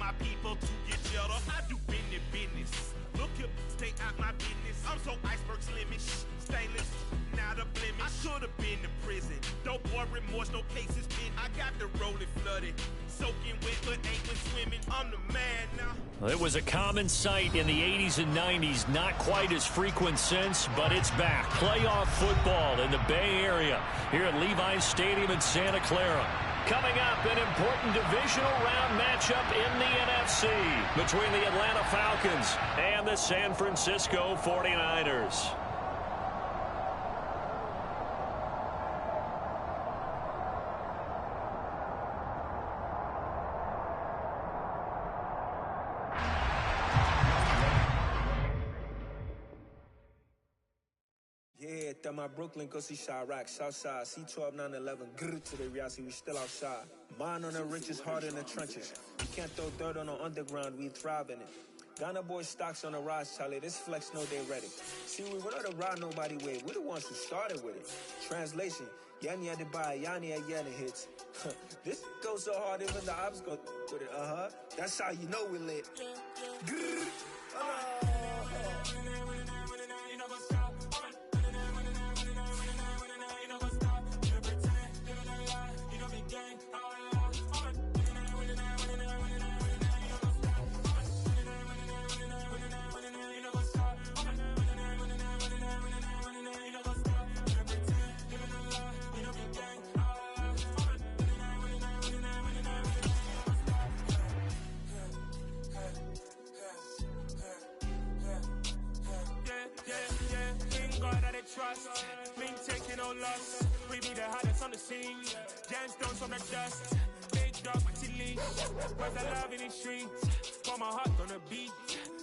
my people to get better. I do business. Look here, stay out my business. I'm so iceberg slimish, stainless, not a blemish. I should have been in prison. Don't boy remorse, no cases pinned. I got the rolling flooded, soaking wet, but ain't been swimming. I'm the man now. Well, it was a common sight in the 80s and 90s. Not quite as frequent since, but it's back. Playoff football in the Bay Area here at Levi's Stadium in Santa Clara. Coming up, an important divisional round matchup in the NFC between the Atlanta Falcons and the San Francisco 49ers. Yeah, that my Brooklyn, go see Chirac, Southside, C12, 911, grrr to the reality, we still outside. Mine on the riches, hard in the trenches. You can't throw dirt on the underground, we thrive in it. Ghana boys stocks on the rise, Charlie, this flex know they ready. See, we were not to ride nobody with, we're the ones who started with it. Translation, Yanni had to buy, Yanni had Yanni hits. This goes so hard, even the ops go with it, That's how you know we lit. Grrr, trust, me taking no loss. We be the hottest on the scene. Gemstones from the dust. Big dog, T leash. Where's the love in the streets? Pour my heart on the beat.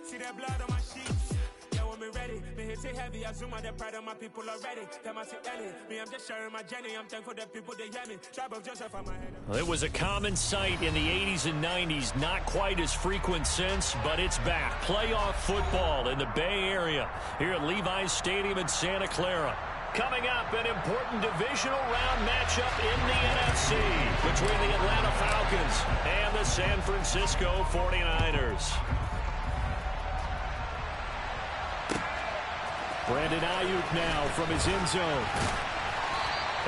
See that blood on my sheets. Yeah, when me ready, me hit it heavy. I zoom out the pride of my people already. Tell my Ellie, me I'm just sharing my journey. I'm thankful that people they hear me. Tribe of Joseph on my head. Well, it was a common sight in the 80s and 90s. Not quite as frequent since, but it's back. Playoff football in the Bay Area here at Levi's Stadium in Santa Clara. Coming up, an important divisional round matchup in the NFC between the Atlanta Falcons and the San Francisco 49ers. Brandon Ayuk now from his end zone.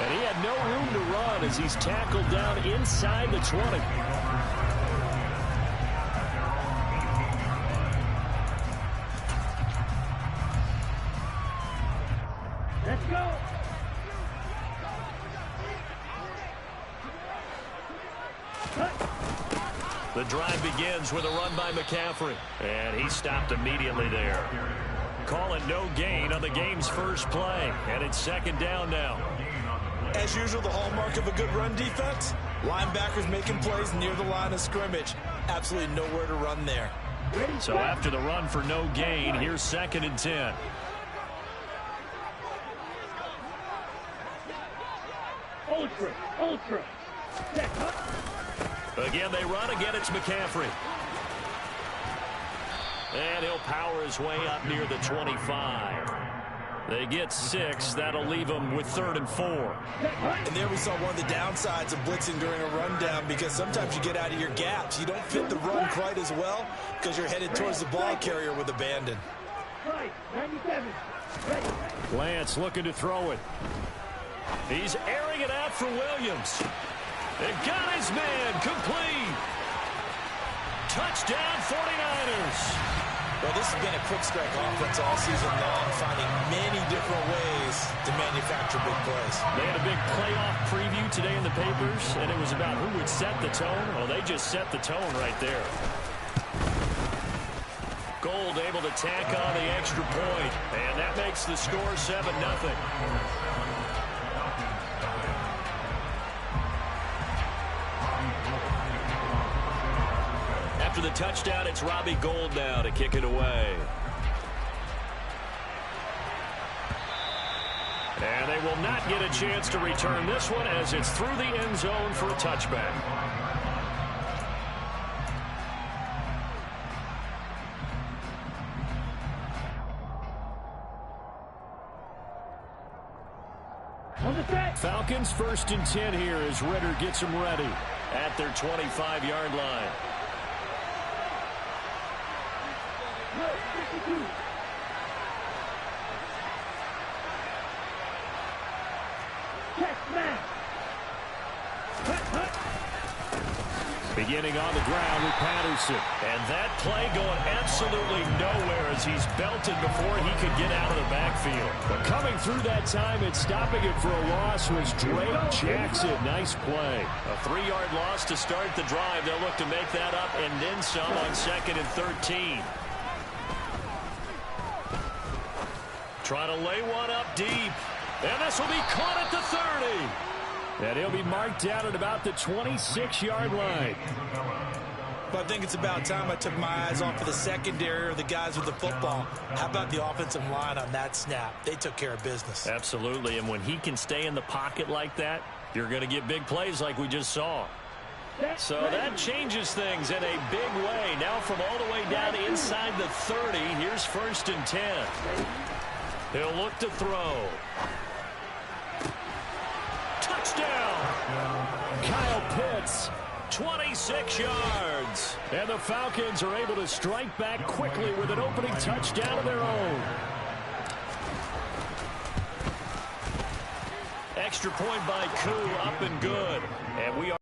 And he had no room to run as he's tackled down inside the 20. Let's go. The drive begins with a run by McCaffrey. And he stopped immediately there. Call it no gain on the game's first play. And it's second down now. As usual, the hallmark of a good run defense, linebackers making plays near the line of scrimmage. Absolutely nowhere to run there. So after the run for no gain, here's second and 10. Ultra. Again, they run. Again, it's McCaffrey. And he'll power his way up near the 25. They get 6. That'll leave them with 3rd and 4. And there we saw one of the downsides of blitzing during a rundown, because sometimes you get out of your gaps. You don't fit the run quite as well because you're headed towards the ball carrier with abandon. 97. Lance looking to throw it. He's airing it out for Williams. It got his man complete. Touchdown 49ers. Well, this has been a quick strike offense all season long, finding many different ways to manufacture big plays. They had a big playoff preview today in the papers, and it was about who would set the tone. Well, they just set the tone right there. Gold able to tack on the extra point, and that makes the score 7-0. After the touchdown, it's Robbie Gould now to kick it away. And they will not get a chance to return this one as it's through the end zone for a touchback. Falcons 1st and 10 here as Ritter gets them ready at their 25-yard line. Beginning on the ground with Patterson. And that play going absolutely nowhere as he's belted before he could get out of the backfield. But coming through that time and stopping it for a loss was Drake Jackson. Nice play. A 3-yard loss to start the drive. They'll look to make that up and then some on 2nd and 13. Trying to lay one up deep. And this will be caught at the 30. And he'll be marked down at about the 26-yard line. But I think it's about time I took my eyes off of the secondary or the guys with the football. How about the offensive line on that snap? They took care of business. Absolutely, and when he can stay in the pocket like that, you're going to get big plays like we just saw. So that changes things in a big way. Now from all the way down inside the 30, here's 1st and 10. He'll look to throw. Touchdown! Kyle Pitts, 26 yards. And the Falcons are able to strike back quickly with an opening touchdown of their own. Extra point by Koo, up and good. And we are...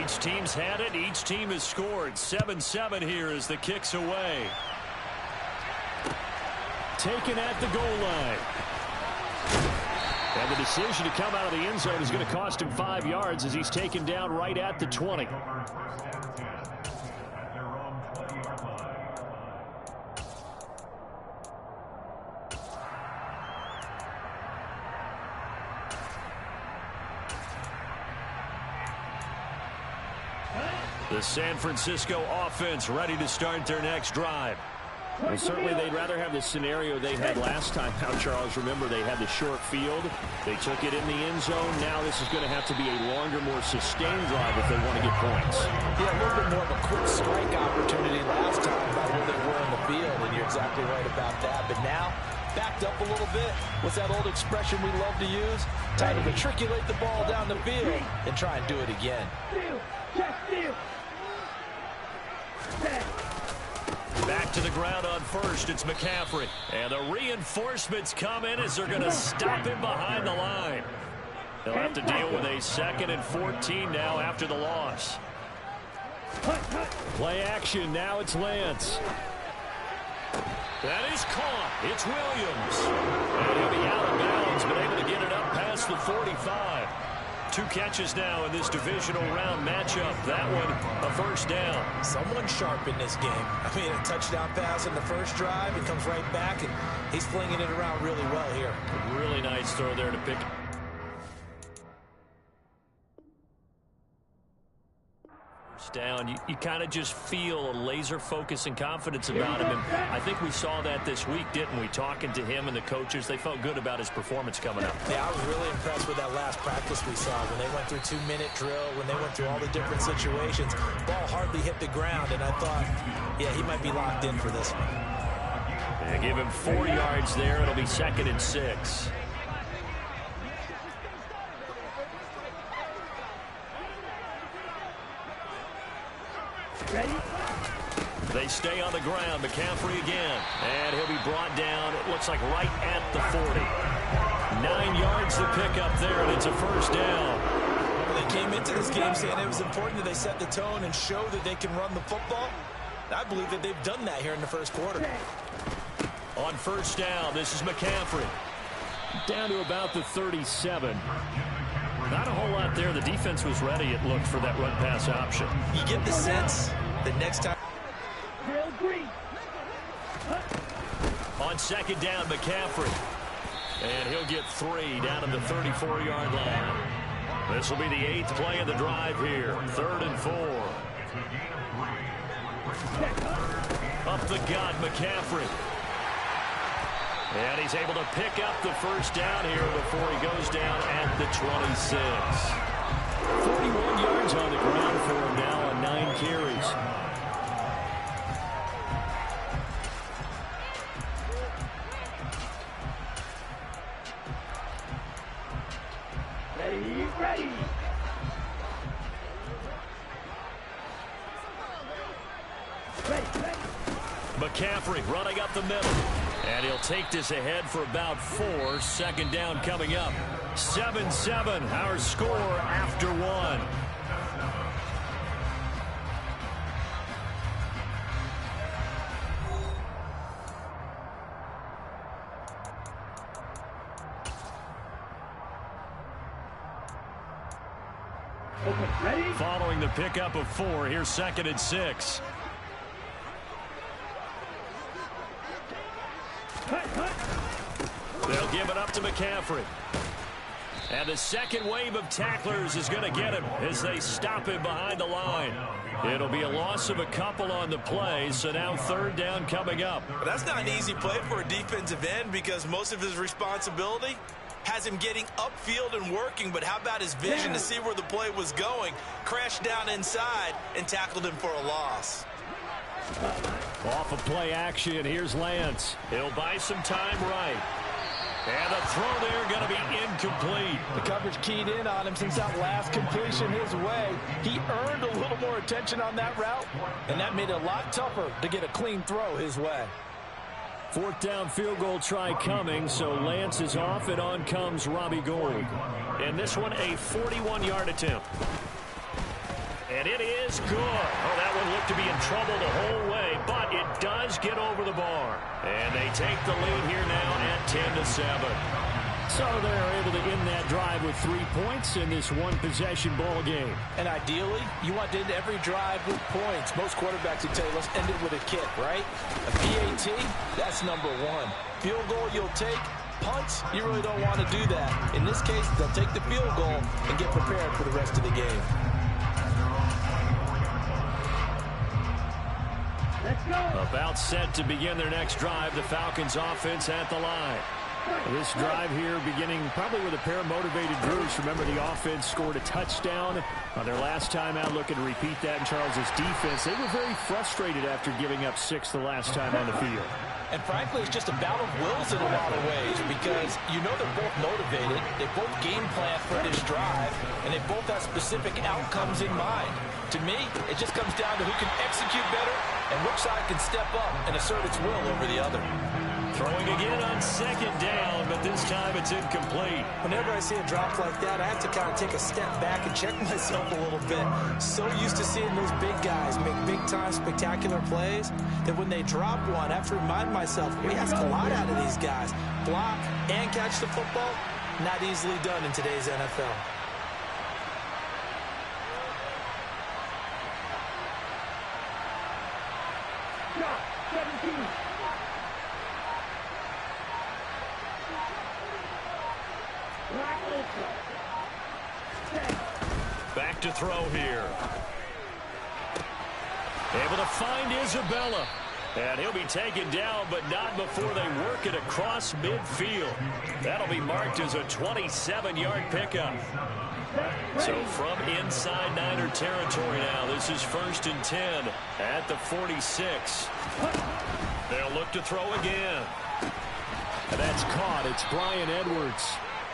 Each team's had it. Each team has scored. 7-7 here as the kick's away. Taken at the goal line. And the decision to come out of the end zone is going to cost him 5 yards as he's taken down right at the 20. The San Francisco offense ready to start their next drive. Well, certainly they'd rather have the scenario they had last time out, Charles. Remember, they had the short field. They took it in the end zone. Now this is going to have to be a longer, more sustained drive if they want to get points. Yeah, a little bit more of a quick strike opportunity last time by where they were in the field, and you're exactly right about that. But now, backed up a little bit. What's that old expression we love to use? Time to matriculate the ball down the field and try and do it again. Back to the ground on 1st. It's McCaffrey. And the reinforcements come in as they're going to stop him behind the line. They'll have to deal with a 2nd and 14 now after the loss. Play action. Now it's Lance. That is caught. It's Williams. And he'll be out of bounds, but able to get it up past the 45. 2 catches now in this divisional round matchup. That one, a 1st down. Someone sharp in this game. I mean, a touchdown pass in the first drive. He comes right back, and he's flinging it around really well here. Really nice throw there to pick. Down, you kind of just feel a laser focus and confidence about him, and I think we saw that this week, didn't we? Talking to him and the coaches, they felt good about his performance coming up. Yeah, I was really impressed with that last practice we saw when they went through 2-minute drill, when they went through all the different situations. Ball hardly hit the ground, and I thought, yeah, he might be locked in for this one. Yeah, give him 4 yards there. It'll be 2nd and 6. Ready? They stay on the ground. McCaffrey again. And he'll be brought down, it looks like right at the 40. 9 yards to pick up there, and it's a 1st down. Well, they came into this game saying it was important that they set the tone and show that they can run the football. I believe that they've done that here in the first quarter. On 1st down, this is McCaffrey. Down to about the 37. Not a whole lot there. The defense was ready, it looked, for that run-pass option. You get the sense that next time. On 2nd down, McCaffrey. And he'll get 3 down to the 34-yard line. This will be the 8th play of the drive here. 3rd and 4. Up the gut, McCaffrey. And he's able to pick up the 1st down here before he goes down at the 26. 41 yards on the ground for him now on 9 carries. Ready. McCaffrey running up the middle. And he'll take this ahead for about 4. Second down coming up. 7-7, our score after 1. Ready? Following the pickup of 4, here's 2nd and 6. They'll give it up to McCaffrey. And the second wave of tacklers is going to get him as they stop him behind the line. It'll be a loss of a couple on the play, so now 3rd down coming up. But that's not an easy play for a defensive end because most of his responsibility has him getting upfield and working, but how about his vision to see where the play was going, crashed down inside, and tackled him for a loss. Off of play action, here's Lance. He'll buy some time right. And the throw there going to be incomplete. The coverage keyed in on him since that last completion his way. He earned a little more attention on that route, and that made it a lot tougher to get a clean throw his way. 4th down field goal try coming, so Lance is off, and on comes Robbie Gould. And this one, a 41-yard attempt. And it is good. Oh, that one looked to be in trouble the whole way, but it does get over the bar. And they take the lead here now at 10-7. So they're able to end that drive with 3 points in this one-possession ball game. And ideally, you want to end every drive with points. Most quarterbacks would tell you, let's end it with a kick, right? A PAT, that's number 1. Field goal you'll take. Punts, you really don't want to do that. In this case, they'll take the field goal and get prepared for the rest of the game. About set to begin their next drive. The Falcons offense at the line. This drive here beginning probably with a pair of motivated Brewers. Remember, the offense scored a touchdown on their last time out. Looking to repeat that in Charles' defense. They were very frustrated after giving up 6 the last time on the field. And frankly, it's just a battle of wills in a lot of ways because you know they're both motivated. They both game plan for this drive, and they both have specific outcomes in mind. To me, it just comes down to who can execute better and which side can step up and assert its will over the other. Throwing again on 2nd down, but this time it's incomplete. Whenever I see a drop like that, I have to kind of take a step back and check myself a little bit. So used to seeing those big guys make big-time spectacular plays that when they drop one, I have to remind myself, we ask a lot out of these guys. Block and catch the football, not easily done in today's NFL. Back to throw here. Able to find Isabella. And he'll be taken down, but not before they work it across midfield. That'll be marked as a 27-yard pickup. So from inside Niner territory now, this is 1st and 10 at the 46. They'll look to throw again. And that's caught. It's Brian Edwards.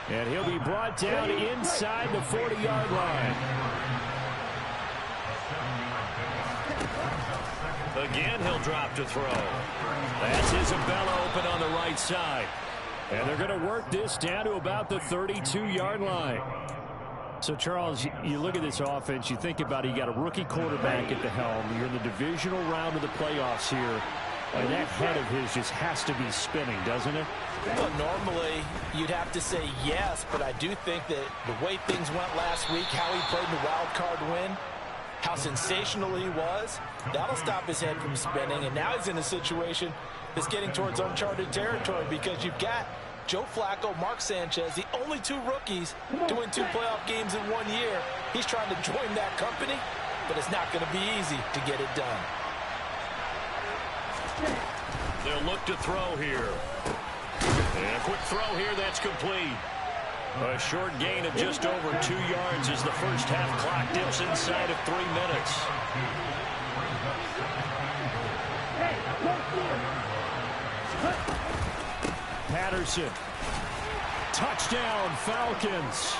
And he'll be brought down inside the 40-yard line. Again, he'll drop to throw. That's Isabella open on the right side. And they're going to work this down to about the 32-yard line. So, Charles, you look at this offense, you think about it, you got a rookie quarterback at the helm. You're in the divisional round of the playoffs here. And that head of his just has to be spinning, doesn't it? Well, normally you'd have to say yes, but I do think that the way things went last week, how he played the wild card win, how sensational he was, that'll stop his head from spinning. And now he's in a situation that's getting towards uncharted territory because you've got Joe Flacco, Mark Sanchez, the only 2 rookies to win 2 playoff games in 1 year. He's trying to join that company, but it's not going to be easy to get it done. They'll look to throw here. And a quick throw here, that's complete. A short gain of just over 2 yards as the first half clock dips inside of 3 minutes. Patterson Touchdown, Falcons.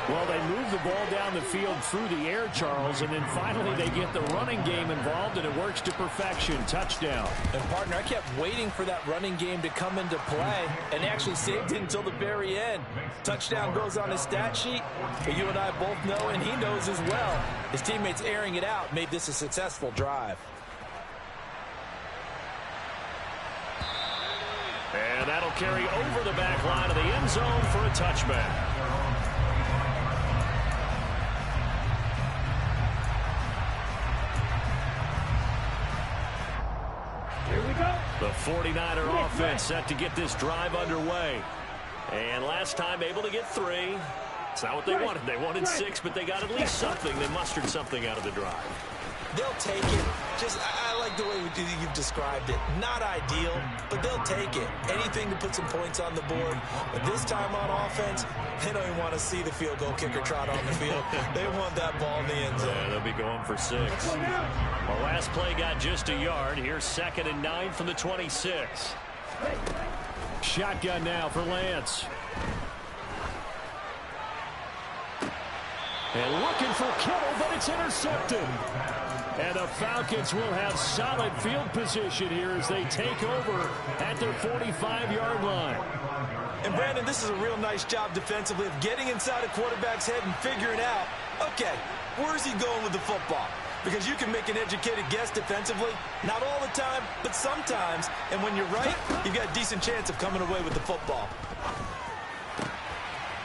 Well, they move the ball down the field through the air, Charles, and then finally they get the running game involved, and it works to perfection. Touchdown. And, partner, I kept waiting for that running game to come into play, and actually saved it until the very end. Touchdown goes on his stat sheet, but you and I both know, and he knows as well, his teammates airing it out made this a successful drive. And that'll carry over the back line of the end zone for a touchback. The 49er offense set to get this drive underway. And last time able to get 3. It's not what they wanted. They wanted 6, but they got at least something. They mustered something out of the drive. They'll take it. I like the way you've described it. Not ideal, but they'll take it. Anything to put some points on the board. But this time on offense, they don't even want to see the field goal kicker trot on the field. They want that ball in the end zone. Yeah, they'll be going for 6. Our last play got just a yard. Here's 2nd and 9 from the 26. Shotgun now for Lance. And looking for Kittle, but it's intercepted. And the Falcons will have solid field position here as they take over at their 45-yard line. And, Brandon, this is a real nice job defensively of getting inside a quarterback's head and figuring out, okay, where's he going with the football? Because you can make an educated guess defensively, not all the time, but sometimes. And when you're right, you've got a decent chance of coming away with the football.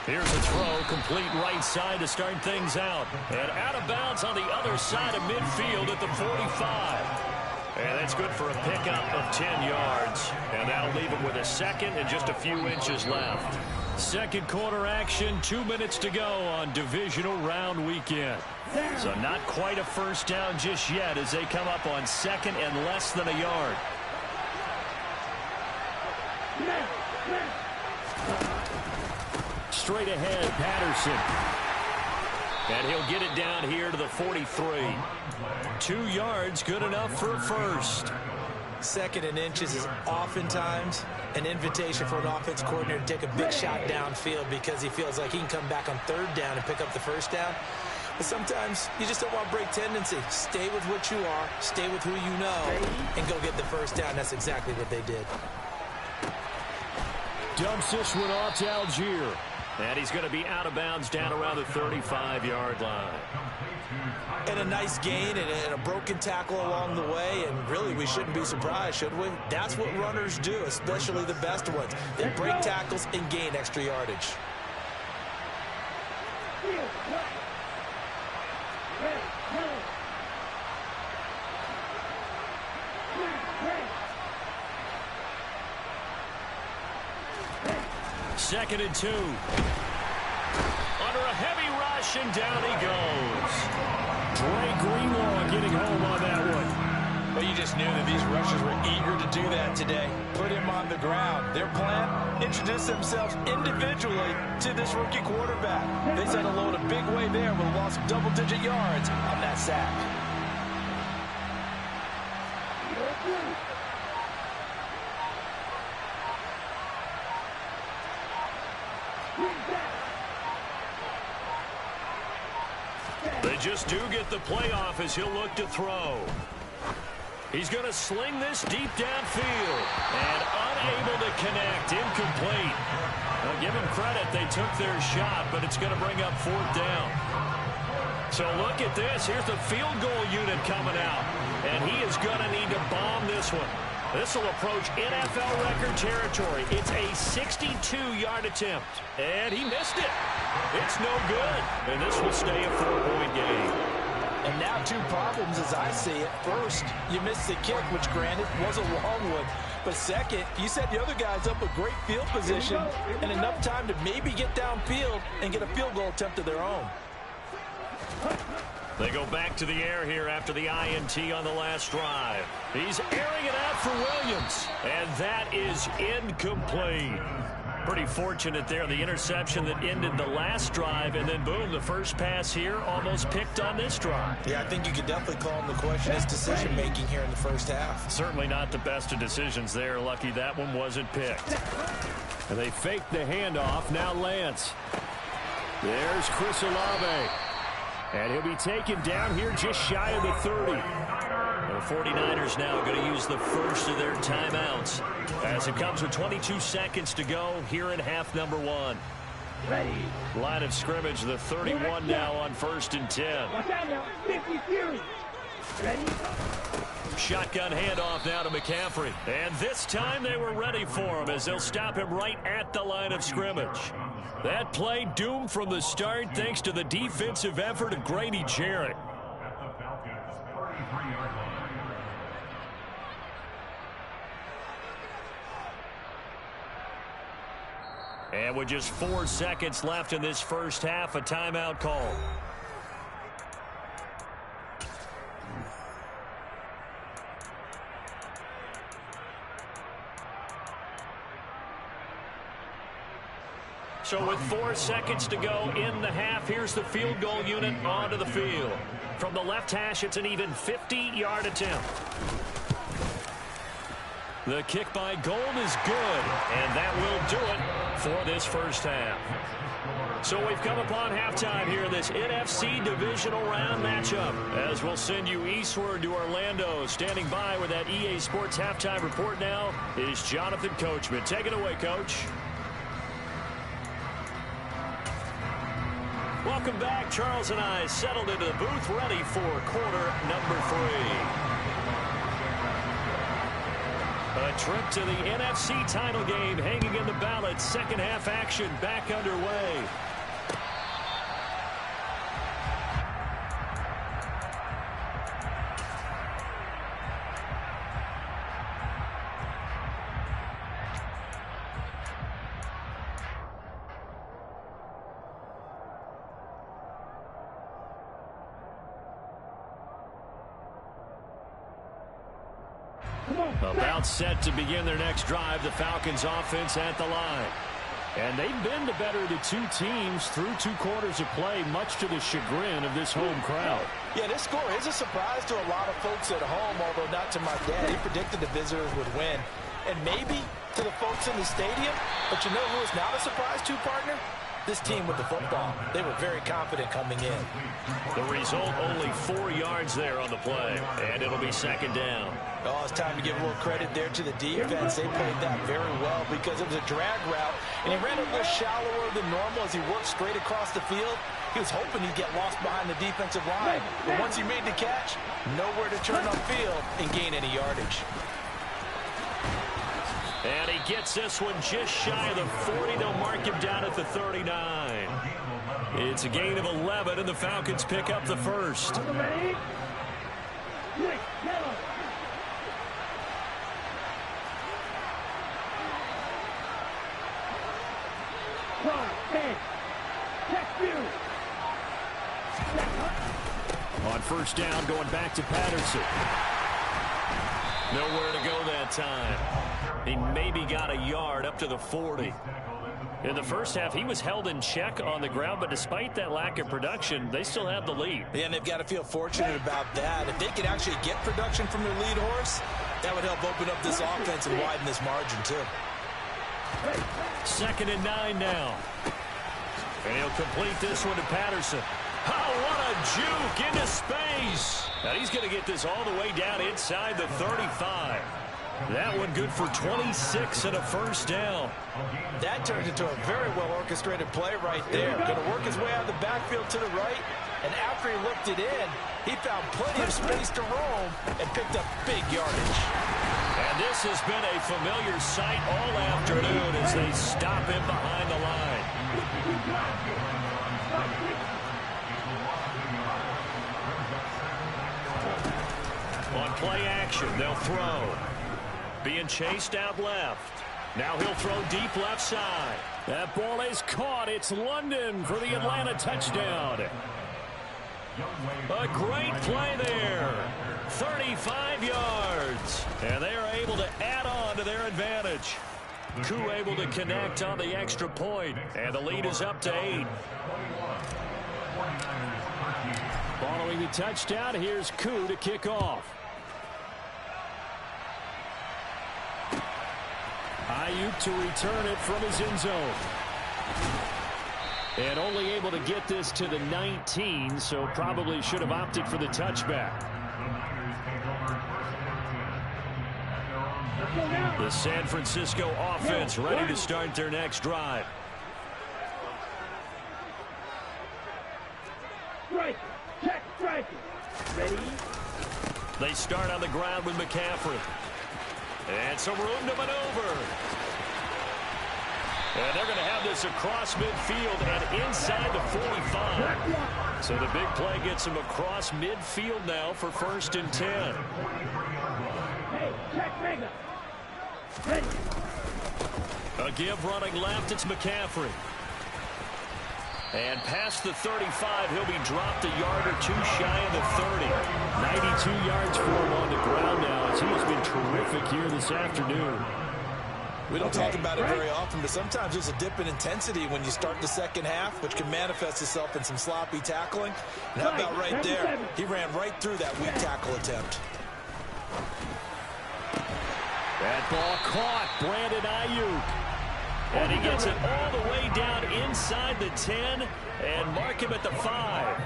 Here's a throw, complete right side to start things out. And out of bounds on the other side of midfield at the 45. And that's good for a pickup of 10 yards. And that'll leave him with a 2nd and just a few inches left. Second quarter action, 2 minutes to go on divisional round weekend. So not quite a first down just yet as they come up on 2nd and less than a yard. Straight ahead, Patterson. And he'll get it down here to the 43. 2 yards, good enough for a first. 2nd and inches is oftentimes an invitation for an offense coordinator to take a big shot downfield because he feels like he can come back on 3rd down and pick up the first down. But sometimes you just don't want to break tendency. Stay with what you are, stay with who you know, and go get the first down. That's exactly what they did. Dumps this one off to Algier. And he's going to be out of bounds down around the 35-yard line. And a nice gain and a broken tackle along the way. And really, we shouldn't be surprised, should we? That's what runners do, especially the best ones. They break tackles and gain extra yardage. Second and 2. Under a heavy rush, and down he goes. Dre Greenlaw getting home on that one. Well, you just knew that these rushers were eager to do that today. Put him on the ground. Their plan, introduce themselves individually to this rookie quarterback. They said hello in a big way there with a loss of double-digit yards on that sack. They just do get the playoff as he'll look to throw. He's going to sling this deep downfield and unable to connect, incomplete. Well, give him credit, they took their shot, but it's going to bring up 4th down. So look at this, here's the field goal unit coming out, and he is going to need to bomb this one. This will approach NFL record territory. It's a 62-yard attempt, and he missed it. It's no good, and this will stay a 4-point game. And now 2 problems as I see it. First, you missed the kick, which granted was a long one. But second, you set the other guys up with great field position and enough time to maybe get downfield and get a field goal attempt of their own. They go back to the air here after the INT on the last drive. He's airing it out for Williams, and that is incomplete. Pretty fortunate there, the interception that ended the last drive, and then boom, the first pass here almost picked on this drive. Yeah, I think you could definitely call him the question his decision-making here in the first half. Certainly not the best of decisions there. Lucky that one wasn't picked. And they fake the handoff. Now Lance. There's Chris Olave. And he'll be taken down here just shy of the 30. And the 49ers now going to use the first of their timeouts as it comes with 22 seconds to go here in half number 1. Ready. Line of scrimmage, the 31 now on 1st and 10. Watch out now. 50 Fury. Ready. Shotgun handoff now to McCaffrey. And this time they were ready for him as they'll stop him right at the line of scrimmage. That play doomed from the start thanks to the defensive effort of Grady Jarrett. And with just 4 seconds left in this first half, a timeout call. So with 4 seconds to go in the half, here's the field goal unit onto the field. From the left hash, it's an even 50-yard attempt. The kick by Gold is good, and that will do it for this first half. So we've come upon halftime here in this NFC divisional round matchup. As we'll send you eastward to Orlando. Standing by with that EA Sports halftime report now is Jonathan Coachman. Take it away, Coach. Welcome back. Charles and I settled into the booth, ready for quarter number 3. A trip to the NFC title game hanging in the balance. Second half action back underway. About set to begin their next drive, the Falcons offense at the line. And they've been the better of the two teams through 2 quarters of play, much to the chagrin of this home crowd. Yeah, this score is a surprise to a lot of folks at home, although not to my dad. He predicted the visitors would win. And maybe to the folks in the stadium, but you know who is not a surprise to, partner? This team with the football. They were very confident coming in. The result, only 4 yards there on the play, and it'll be second down. Oh, it's time to give a little credit there to the defense. They played that very well because it was a drag route, and he ran a little shallower than normal as he worked straight across the field. He was hoping he'd get lost behind the defensive line, but once he made the catch, nowhere to turn upfield and gain any yardage. And he gets this one just shy of the 40. They'll mark him down at the 39. It's a gain of 11, and the Falcons pick up the first. Ready. Quick, yellow. On first down, going back to Patterson. Nowhere to go that time. He maybe got a yard up to the 40. In the first half, he was held in check on the ground, but despite that lack of production, they still have the lead. Yeah, and they've got to feel fortunate about that. If they could actually get production from their lead horse, that would help open up this offense and widen this margin, too. 2nd and 9 now. And he'll complete this one to Patterson. Oh, what a juke into space. Now he's going to get this all the way down inside the 35. That one good for 26 and a first down. That turns into a very well-orchestrated play right there. Going to work his way out of the backfield to the right, and after he looked it in, he found plenty of space to roam and picked up big yardage. And this has been a familiar sight all afternoon as they stop him behind the line. On play action, they'll throw. Being chased out left. Now he'll throw deep left side. That ball is caught. It's London for the Atlanta touchdown. A great play there. 35 yards. And they are able to add on to their advantage. Koo able to connect on the extra point. And the lead is up to 8. Following the touchdown, here's Koo to kick off. High Ayuk to return it from his end zone. And only able to get this to the 19, so probably should have opted for the touchback. The San Francisco offense ready to start their next drive. Strike. Check strike. Ready? They start on the ground with McCaffrey. And some room to maneuver. And they're going to have this across midfield and inside the 45. So the big play gets them across midfield now for 1st and 10. Hey, check mega. Ready. A give running left, it's McCaffrey. And past the 35, he'll be dropped a yard or two shy of the 30. 92 yards for him on the ground now as he has been terrific here this afternoon. We don't talk about it very often, but sometimes there's a dip in intensity when you start the second half, which can manifest itself in some sloppy tackling. And how about right there? He ran right through that weak tackle attempt. That ball caught. Brandon Ayuk. And he gets it all the way down inside the 10 and mark him at the 5.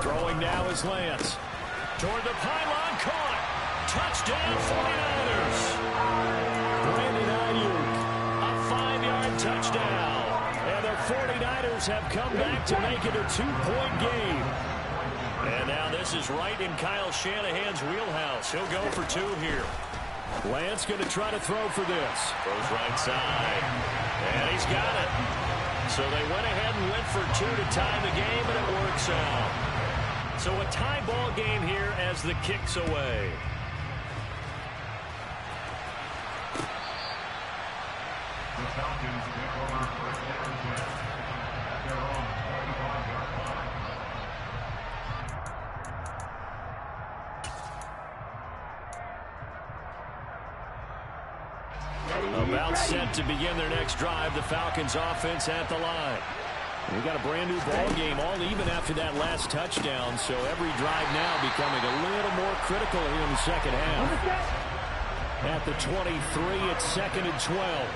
Throwing now is Lance. Toward the pylon, caught. Touchdown 49ers. Brandon Ayuk, a 5-yard touchdown. And the 49ers have come back to make it a 2-point game. And now this is right in Kyle Shanahan's wheelhouse. He'll go for 2 here. Lance going to try to throw for this. Throws right side. And he's got it. So they went ahead and went for 2 to tie the game, and it works out. So a tie ball game here as the kick's away. The Falcons take over 1st and 10 at their own 45-yard line. About set to begin their next drive. The Falcons offense at the line. We got a brand new ball game, all even after that last touchdown. So every drive now becoming a little more critical here in the second half. At the 23, it's 2nd and 12.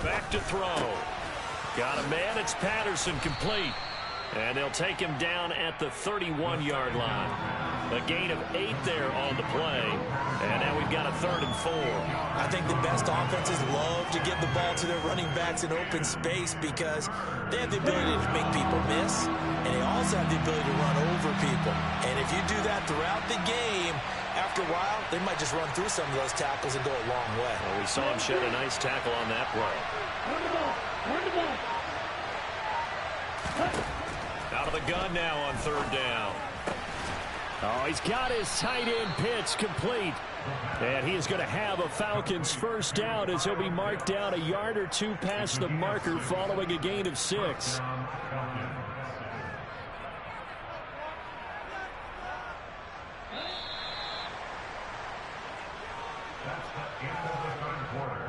Back to throw. Got a man. It's Patterson, complete. And they'll take him down at the 31-yard line. A gain of 8 there on the play. And now we've got a 3rd and 4. I think the best offenses love to give the ball to their running backs in open space because they have the ability to make people miss, and they also have the ability to run over people. And if you do that throughout the game, after a while, they might just run through some of those tackles and go a long way. Well, we saw him shed a nice tackle on that play. Run the ball. Run the ball. Out of the gun now on 3rd down. Oh, he's got his tight end pitch complete. And he is going to have a Falcons 1st down as he'll be marked down a yard or 2 past the marker following a gain of 6.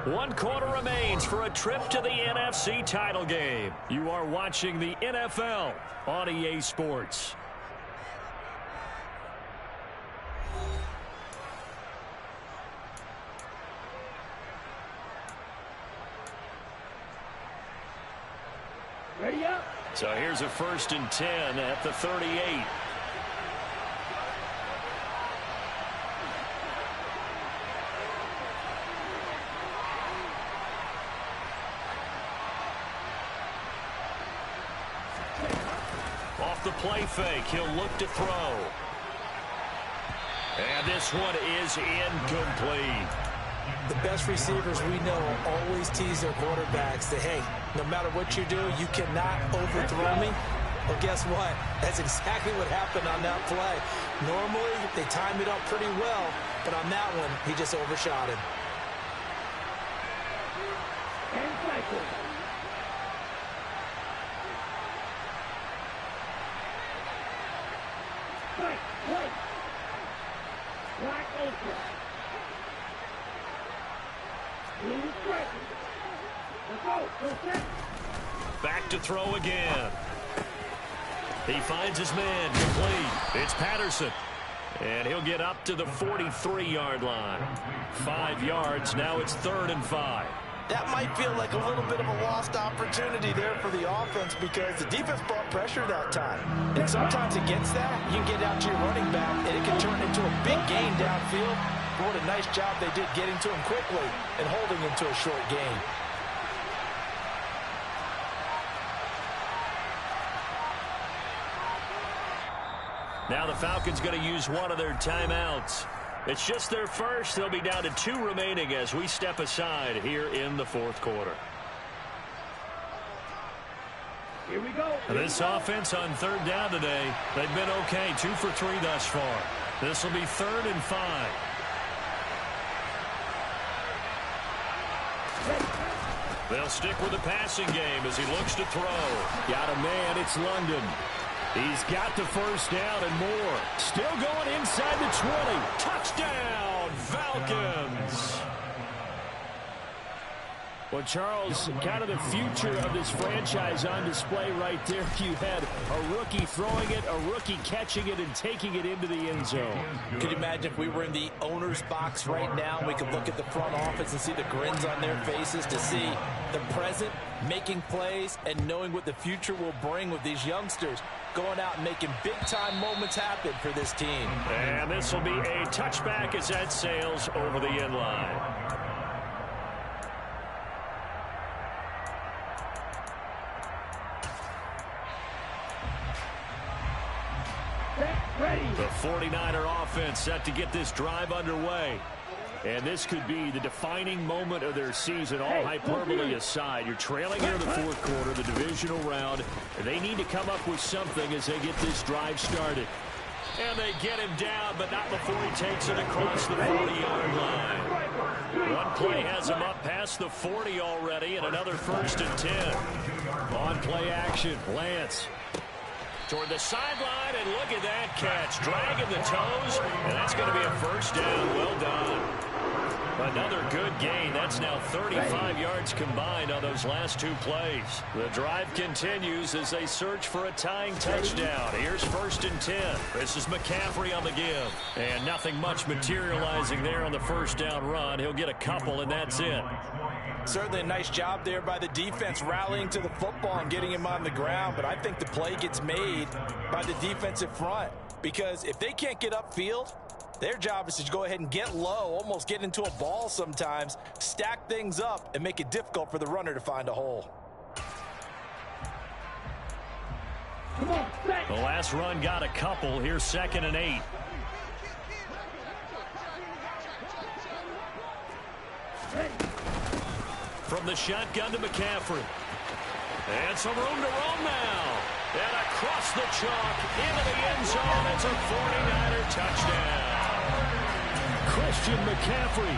One quarter remains for a trip to the NFC title game. You are watching the NFL on EA Sports. Ready up. So here's a 1st and 10 at the 38. Off the play fake, he'll look to throw. And this one is incomplete. The best receivers we know always tease their quarterbacks that, hey, no matter what you do, you cannot overthrow me. Well, guess what? That's exactly what happened on that play. Normally, they time it up pretty well, but on that one, he just overshot him. Play. Black open. Lead striker. Let's go. Go set. Back to throw again. He finds his man complete. It's Patterson. And he'll get up to the 43-yard line. 5 yards. Now it's 3rd and 5. That might feel like a little bit of a lost opportunity there for the offense because the defense brought pressure that time. And sometimes against that, you can get out to your running back, and it can turn into a big gain downfield. But what a nice job they did getting to him quickly and holding him to a short gain. Now the Falcons going to use one of their timeouts. It's just their first. They'll be down to 2 remaining as we step aside here in the 4th quarter. Here we go. This offense on 3rd down today, they've been okay. 2 for 3 thus far. This will be 3rd and 5. They'll stick with the passing game as he looks to throw. Got a man. It's London. He's got the first down and more. Still going inside the 20. Touchdown, Falcons. Well, Charles, kind of the future of this franchise on display right there. You had a rookie throwing it, a rookie catching it, and taking it into the end zone. Could you imagine if we were in the owner's box right now, we could look at the front office and see the grins on their faces to see the present making plays and knowing what the future will bring with these youngsters going out and making big-time moments happen for this team. And this will be a touchback as that sails over the end line. The 49er offense set to get this drive underway. And this could be the defining moment of their season, all hyperbole aside. You're trailing here in the 4th quarter, the divisional round. They need to come up with something as they get this drive started. And they get him down, but not before he takes it across the 40-yard line. One play has him up past the 40 already, and another 1st and 10. On play action, Lance toward the sideline, and look at that catch. Dragging the toes, and that's going to be a 1st down. Well done. Another good gain. That's now 35 yards combined on those last 2 plays. The drive continues as they search for a tying touchdown. Here's 1st and 10. This is McCaffrey on the give. And nothing much materializing there on the 1st down run. He'll get a couple, and that's it. Certainly a nice job there by the defense rallying to the football and getting him on the ground, but I think the play gets made by the defensive front because if they can't get upfield, their job is to go ahead and get low, almost get into a ball sometimes, stack things up, and make it difficult for the runner to find a hole. The last run got a couple. Here's 2nd and 8. From the shotgun to McCaffrey. And some room to roam now. And across the chalk into the end zone. It's a 49er touchdown. Christian McCaffrey,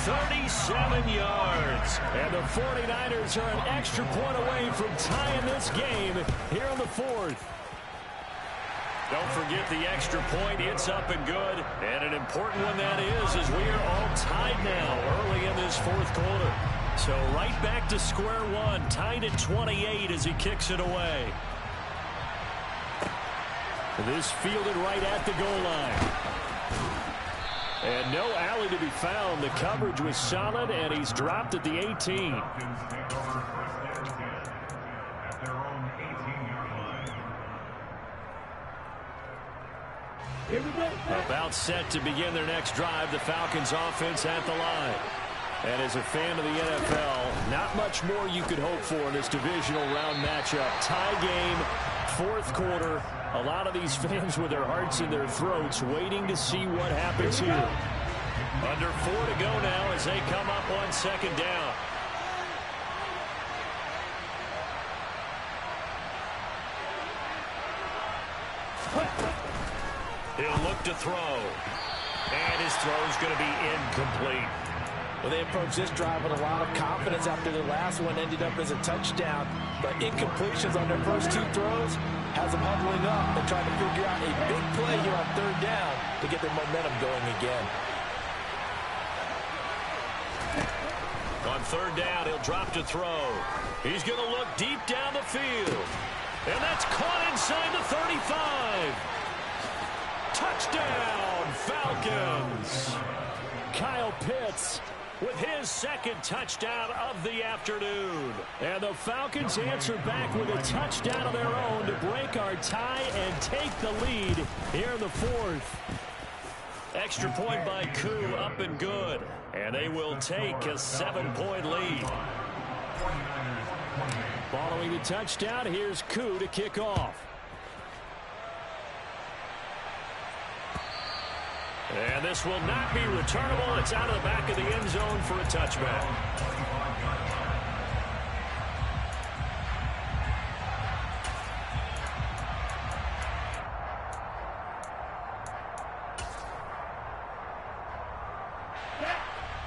37 yards. And the 49ers are an extra point away from tying this game here in the 4th. Don't forget the extra point. It's up and good. And an important one that is as we are all tied now early in this 4th quarter. So right back to square one, tied at 28 as he kicks it away. This fielded right at the goal line. And no alley to be found. The coverage was solid, and he's dropped at the 18. Here we go. About set to begin their next drive, the Falcons offense at the line. And as a fan of the NFL, not much more you could hope for in this divisional round matchup. Tie game, 4th quarter. A lot of these fans with their hearts in their throats waiting to see what happens here. Under 4 to go now as they come up on 2nd down. He'll look to throw. And his throw is going to be incomplete. Well, they approached this drive with a lot of confidence after their last one ended up as a touchdown. But incompletions on their first two throws has them huddling up and trying to figure out a big play here on third down to get their momentum going again. On third down, he'll drop to throw. He's going to look deep down the field. And that's caught inside the 35. Touchdown, Falcons. Kyle Pitts with his second touchdown of the afternoon. And the Falcons answer back with a touchdown of their own to break our tie and take the lead here in the fourth. Extra point by Koo, up and good. And they will take a 7-point lead. Following the touchdown, here's Koo to kick off. And this will not be returnable. It's out of the back of the end zone for a touchback.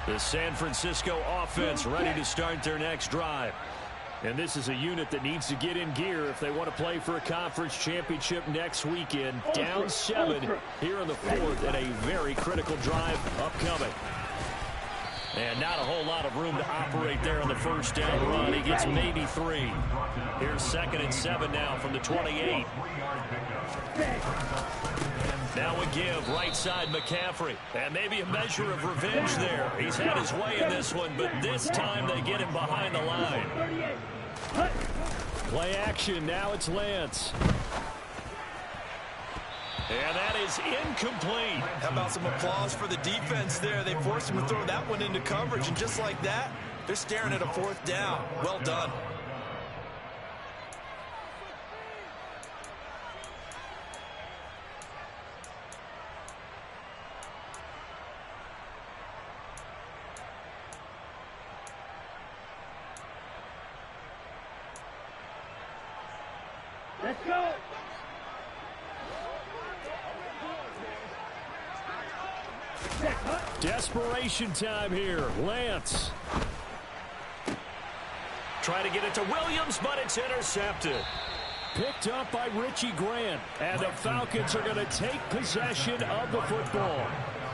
The San Francisco offense ready to start their next drive. And this is a unit that needs to get in gear if they want to play for a conference championship next weekend. Down 7 here in the fourth and a very critical drive upcoming. And not a whole lot of room to operate there on the first down run. He gets maybe 3. Here's 2nd and 7 now from the 28. Now a give, right side McCaffrey. And maybe a measure of revenge there. He's had his way in this one, but this time they get him behind the line. Play action, now it's Lance. And that is incomplete. How about some applause for the defense there? They forced him to throw that one into coverage, and just like that, they're staring at a 4th down. Well done. Let's go. Desperation time here. Lance. Trying to get it to Williams, but it's intercepted. Picked up by Richie Grant. And the Falcons are going to take possession of the football.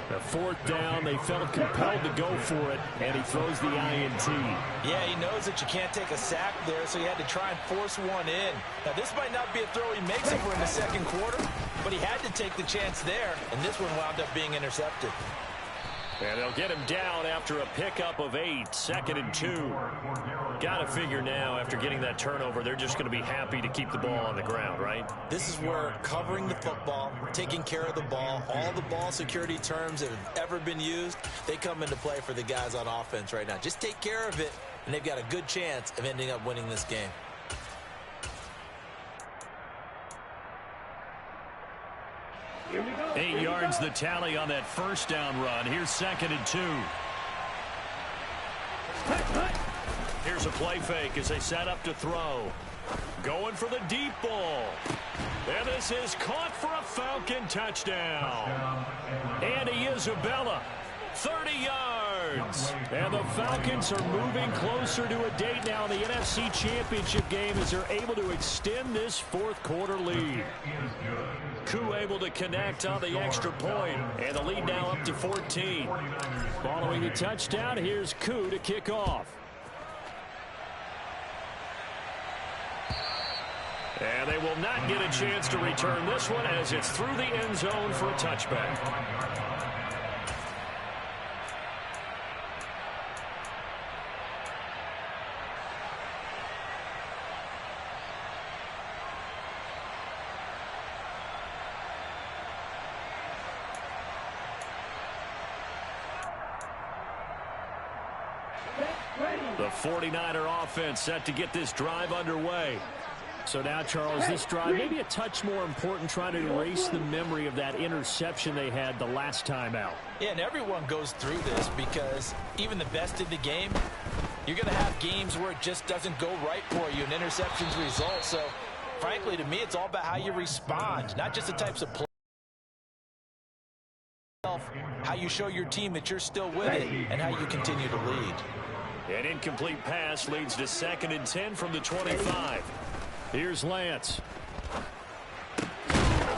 The 4th down, they felt compelled to go for it, and he throws the INT. Yeah, he knows that you can't take a sack there, so he had to try and force one in. Now, this might not be a throw he makes over in the second quarter, but he had to take the chance there, and this one wound up being intercepted. And they'll get him down after a pickup of 8, 2nd and 2. Got to figure now, after getting that turnover, they're just going to be happy to keep the ball on the ground, right? This is where covering the football, taking care of the ball, all the ball security terms that have ever been used, they come into play for the guys on offense right now. Just take care of it, and they've got a good chance of ending up winning this game. Here we go. 8 yards the tally on that first down run. Here's 2nd and 2. Here's a play fake as they set up to throw. Going for the deep ball. And this is caught for a Falcon touchdown. Andy Isabella, 30 yards. And the Falcons are moving closer to a date now in the NFC Championship game as they're able to extend this 4th quarter lead. Koo able to connect on the extra point, and the lead now up to 14. Following the touchdown, here's Koo to kick off. And they will not get a chance to return this one as it's through the end zone for a touchback. The 49er offense set to get this drive underway. So now, Charles, this drive maybe a touch more important, trying to erase the memory of that interception they had the last time out. Yeah, and everyone goes through this because even the best in the game, you're going to have games where it just doesn't go right for you and interceptions result. So, frankly, to me, it's all about how you respond, not just the types of play yourself, how you show your team that you're still with it, and how you continue to lead. An incomplete pass leads to 2nd and 10 from the 25. Here's Lance.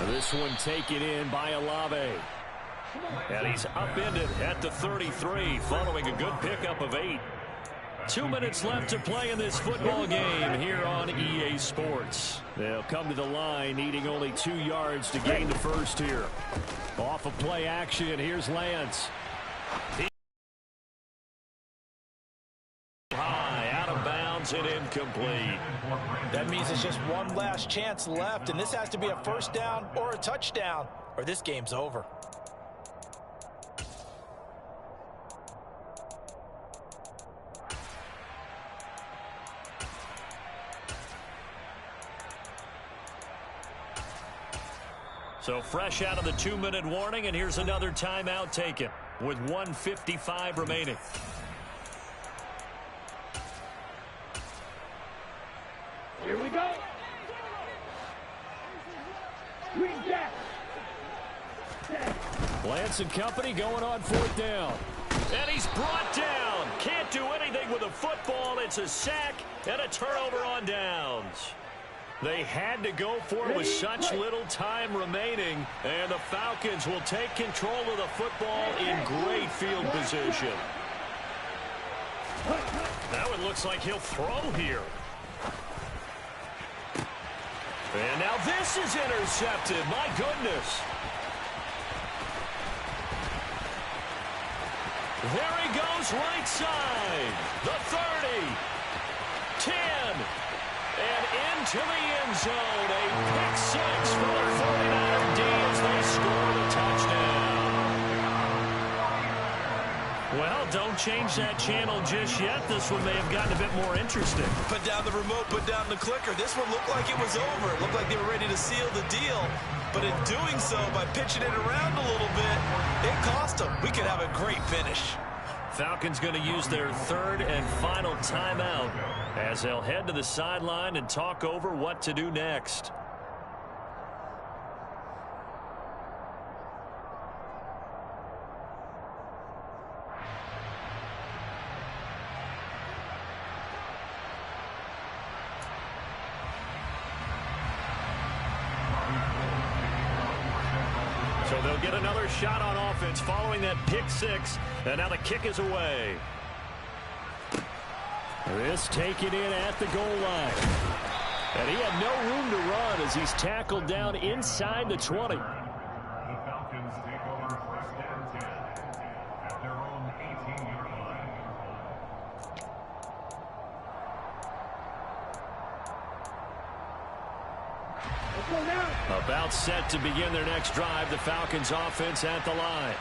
This one taken in by Olave. And he's upended at the 33 following a good pickup of 8. 2 minutes left to play in this football game here on EA Sports. They'll come to the line needing only 2 yards to gain the first here. Off of play action, here's Lance. High, out of bounds and incomplete. That means it's just one last chance left, and this has to be a first down or a touchdown, or this game's over. So fresh out of the 2-minute warning, and here's another timeout taken with 1:55 remaining. Here we go. Green Jack. Lance and company going on 4th down. And he's brought down. Can't do anything with a football. It's a sack and a turnover on downs. They had to go for it with such little time remaining, and the Falcons will take control of the football in great field position. Now it looks like he'll throw here. And now this is intercepted. My goodness. There he goes, right side. The 30. 10. And into the end zone. A pick 6 for the 49er D as they score the touchdown. Well, don't change that channel just yet. This one may have gotten a bit more interesting. Put down the remote, put down the clicker. This one looked like it was over. It looked like they were ready to seal the deal. But in doing so, by pitching it around a little bit, it cost them. We could have a great finish. Falcons going to use their 3rd and final timeout as they'll head to the sideline and talk over what to do next. So they'll get another shot on offense following that pick 6, and now the kick is away. This taken in at the goal line. And he had no room to run as he's tackled down inside the 20. The Falcons take over 1st and 10 at their own 18-yard line. About set to begin their next drive, the Falcons offense at the line.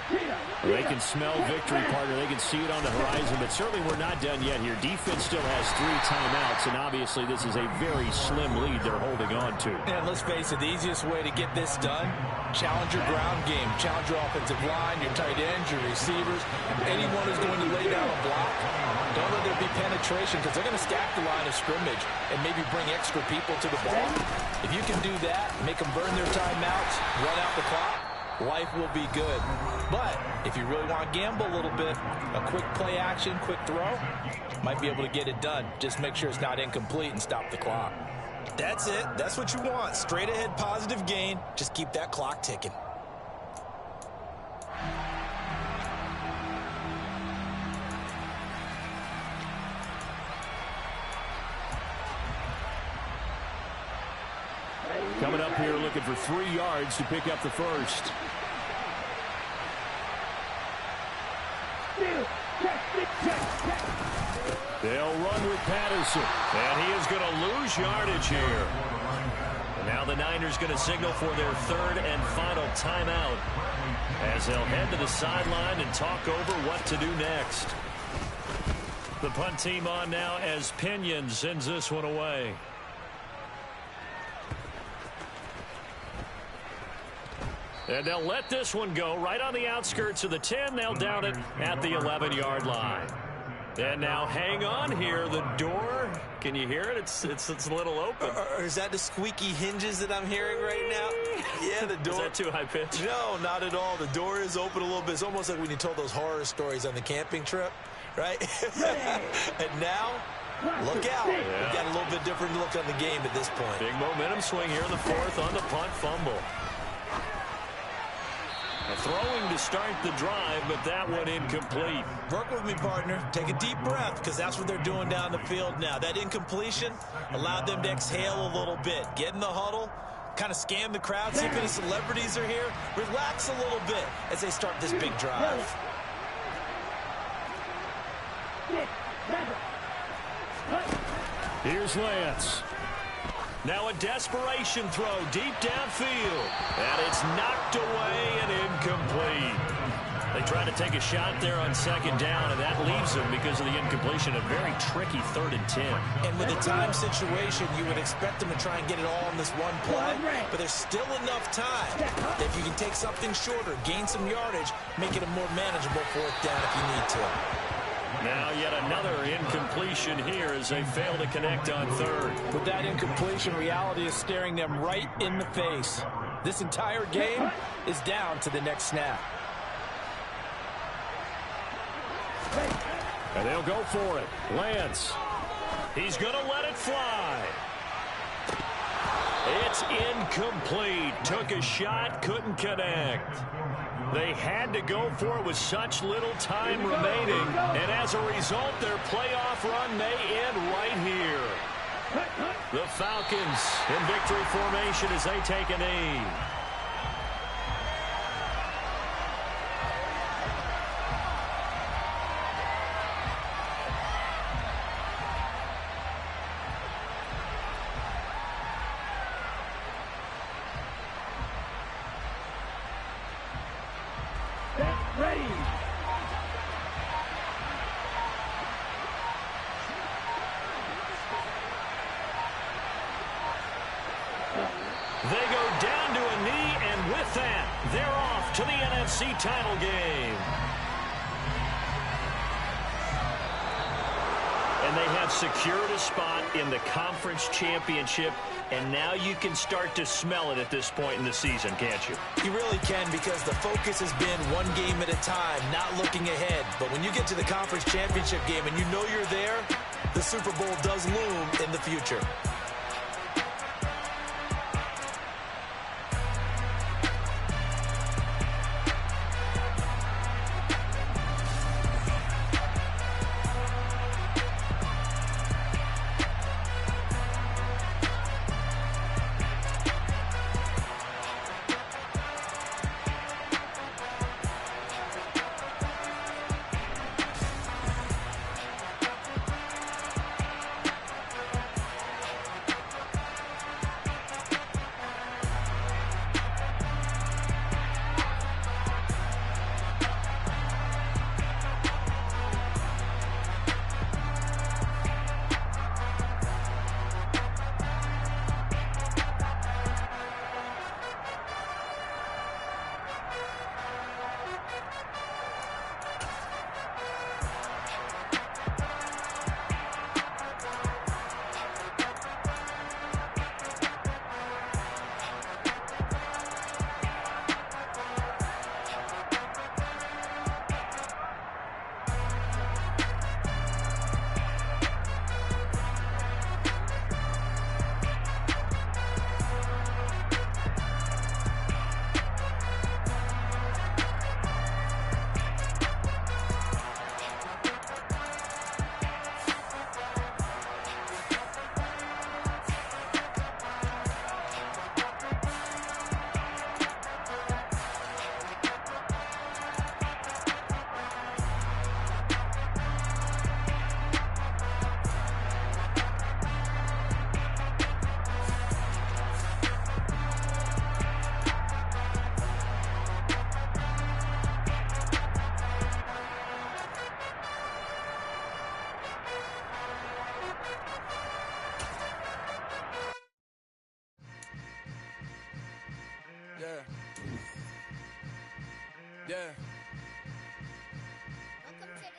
They can smell victory, partner. They can see it on the horizon, but certainly we're not done yet here. Defense still has 3 timeouts, and obviously this is a very slim lead they're holding on to. And let's face it, the easiest way to get this done, challenge your ground game, challenge your offensive line, your tight ends, your receivers, anyone who's going to lay down a block. Don't let there be penetration because they're going to stack the line of scrimmage and maybe bring extra people to the ball. If you can do that, make them burn their timeouts, run out the clock, life will be good. But if you really want to gamble a little bit, a quick play action, quick throw, might be able to get it done. Just make sure it's not incomplete and stop the clock. That's it. That's what you want. Straight ahead positive gain. Just keep that clock ticking. Coming up here looking for 3 yards to pick up the first. They'll run with Patterson, and he is going to lose yardage here. And now the Niners going to signal for their 3rd and final timeout as they'll head to the sideline and talk over what to do next. The punt team on now as Pinion sends this one away. And they'll let this one go right on the outskirts of the 10. They'll down it at the 11-yard line. And now hang on here. The door, can you hear it? It's a little open. Or is that the squeaky hinges that I'm hearing right now? Yeah, the door. Is that too high pitch? No, not at all. The door is open a little bit. It's almost like when you told those horror stories on the camping trip, right? And now, look out. Yeah. We've got a little bit different look on the game at this point. Big momentum swing here in the fourth on the punt fumble. Throwing to start the drive, but that one incomplete. Work with me, partner. Take a deep breath, because that's what they're doing down the field now. That incompletion allowed them to exhale a little bit. Get in the huddle, kind of scan the crowd, see if any celebrities are here. Relax a little bit as they start this big drive. Here's Lance. Now a desperation throw deep downfield. And it's knocked away and incomplete. They try to take a shot there on second down, and that leaves them, because of the incompletion, a very tricky 3rd and 10. And with a time situation, you would expect them to try and get it all in this one play, but there's still enough time that if you can take something shorter, gain some yardage, make it a more manageable 4th down if you need to. Now yet another incompletion here as they fail to connect on 3rd. With that incompletion, reality is staring them right in the face. This entire game is down to the next snap. And they'll go for it. Lance. He's going to let it fly. It's incomplete. Took a shot, couldn't connect. They had to go for it with such little time remaining, and as a result, their playoff run may end right here. The Falcons in victory formation as they take a knee. They go down to a knee, and with that, they're off to the NFC title game. And they have secured a spot in the conference championship, and now you can start to smell it at this point in the season, can't you? You really can, because the focus has been one game at a time, not looking ahead. But when you get to the conference championship game and you know you're there, the Super Bowl does loom in the future. Yeah. Welcome to the camp.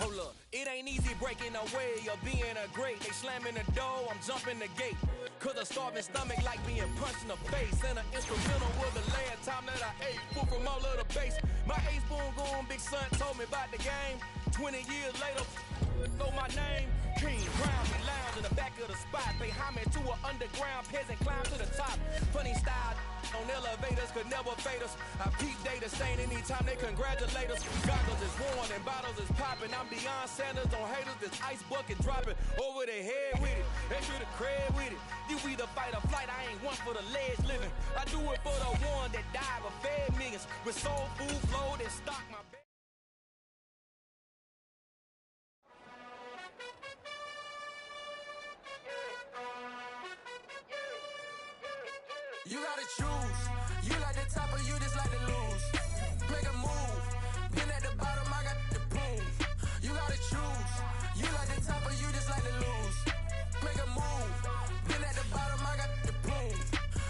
Hold up, it ain't easy breaking away or being a great. They slamming the door, I'm jumping the gate. Cause a starving stomach like being punched in the face. And an instrumental was the last time that I ate food from all of the base. My ace boom goon, big son told me about the game. 20 years later, know my name. King, ground, me lounge in the back of the spot. Pay homage to an underground peasant, climb to the top. Funny style on elevators could never fade us. I peep data stain anytime they congratulate us. Goggles is worn and bottles is popping. I'm beyond Sanders on haters. This ice bucket dropping over their head with it. They should have cred with it. You either fight or flight. I ain't one for the ledge living. I do it for the one that died but fed millions with soul food flowed and stock my bed. You gotta choose. You like the top or you just like to lose. Make a move. Been at the bottom, I got the proof. You gotta choose. You like the top or you just like to lose. Make a move. Been at the bottom, I got the proof.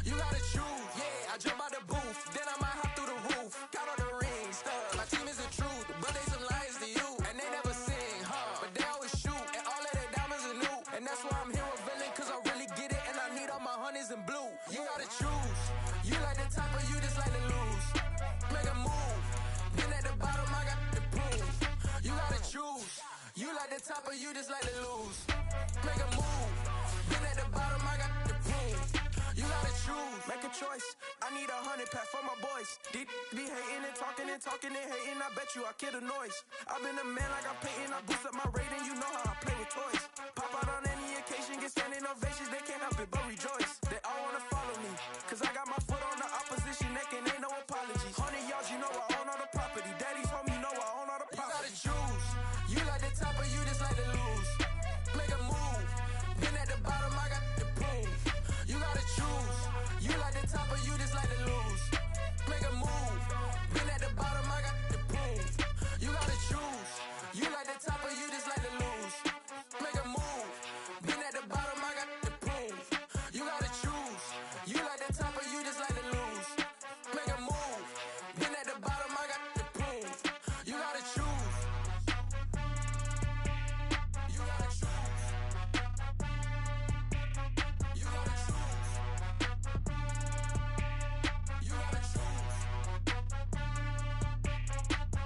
You gotta choose. Yeah, I jump out the booth. Then I might hop through the roof. Count on the rings. My team is the truth, but they some liars to you. And they never sing, huh? But they always shoot. And all of their diamonds are new. And that's why I'm here with Villain, cause I really get it. And I need all my honeys in blue. You gotta choose. You like the top or you just like to lose. Make a move. Been at the bottom, I got the proof. You gotta choose. You like the top or you just like to lose. Make a move. Been at the bottom, I got the proof. You gotta choose. Make a choice. I need 100 pack for my boys. Deep be hating and talking and hating. I bet you I kill the noise. I've been a man like I'm painting. I boost up my rating. You know how I play with toys. Pop out on any occasion, get standing ovations. They can't help it but rejoice. They all wanna follow me, cause I got my foot on the opposition neck and ain't no apologies. 100 yards, you know I own all the property. Daddy's home, you know I own all the property. You gotta choose. You like the top or you just like to lose. Make a move. Been at the bottom, I got the proof. You gotta choose. You like the top or you just like to lose. Make a move. Been at the bottom, I got the proof. You gotta choose. You like the top or you just like to lose. Make a move. Been at the bottom, I got the proof. You gotta choose. You like the top or you just like to lose. Make a move. Been at the bottom, I got the proof. You gotta choose. You gotta choose. You gotta choose. You gotta choose.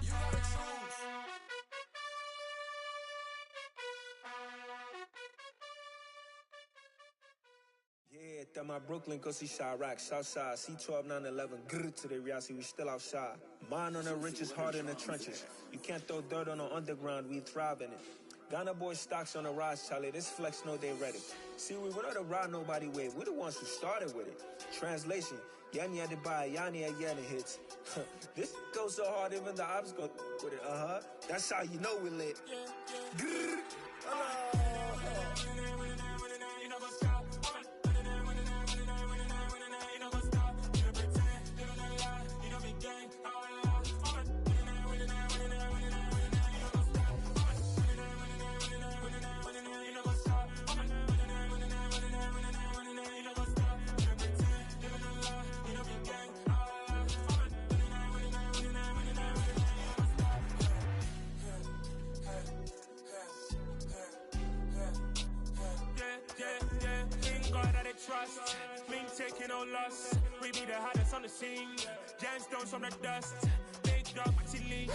You gotta choose. Yeah, that my Brooklyn, go see Chirac, Southside, C12, 911, grr to the reality, we still outside. Mine on the riches, hard in the trenches. You can't throw dirt on the underground, we thrive in it. Ghana boys stocks on the rise, Charlie, this flex know they ready. See, we were not the ride nobody wave, we're the ones who started with it. Translation, Yanni had to buy, Yanni had Yanni hits. This goes so hard, even the ops go with it, That's how you know we lit. Grr, trust, been taking no loss. We be the hardest on the scene. Gemstones from the dust. Big dog, Tilly.